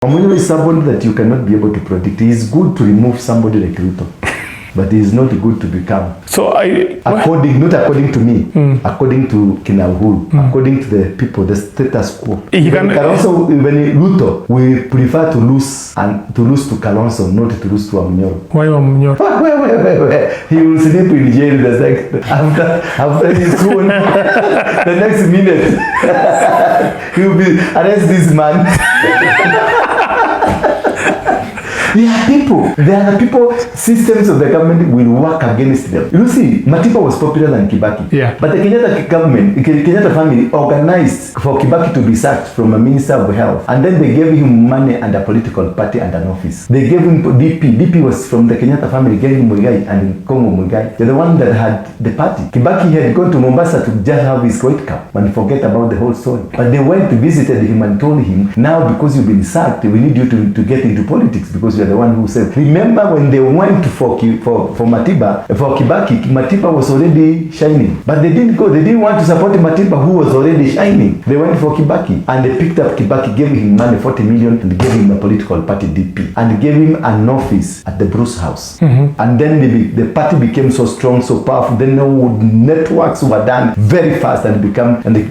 Wamunyoro is somebody that you cannot be able to predict. It is good to remove somebody like Ruto, but it is not good to become. So not according to me, according to Kina Uhuru, according to the people, the status quo. He can also, even Ruto, we prefer to lose to Kalonzo, not to lose to Wamunyoro. Why Wamunyoro? Wait. He will sleep in jail the second after his own. The next minute, he will be arrest this man. There are people, systems of the government will work against them. You see, Matiba was popular than Kibaki. Yeah. But the Kenyatta government, Kenyatta family organized for Kibaki to be sacked from a minister of health. And then they gave him money and a political party and an office. They gave him DP. DP was from the Kenyatta family, gave him Muigai and Kongo Muigai. They're the one that had the party. Kibaki had gone to Mombasa to just have his White Cup and forget about the whole story. But they went to visited him and told him, now because you've been sacked, we need you to get into politics because you're the one who said. Remember when they went for Matiba, for Kibaki, Matiba was already shining. But they didn't go. They didn't want to support Matiba who was already shining. They went for Kibaki. And they picked up Kibaki, gave him money, 40 million, and gave him a political party, DP. And gave him an office at the Bruce House. And then the party became so strong, so powerful. Then networks were done very fast and the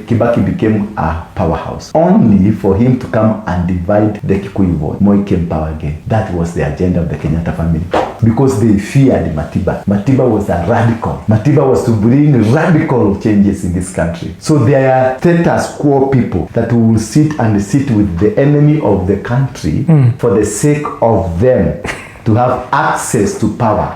Kibaki became a powerhouse. Only for him to come and divide the Kikuyu vote. Moi came power again. That was the agenda of the Kenyatta family. Because they feared Matiba. Matiba was a radical. Matiba was to bring radical changes in this country. So there are status quo people that will sit with the enemy of the country for the sake of them to have access to power.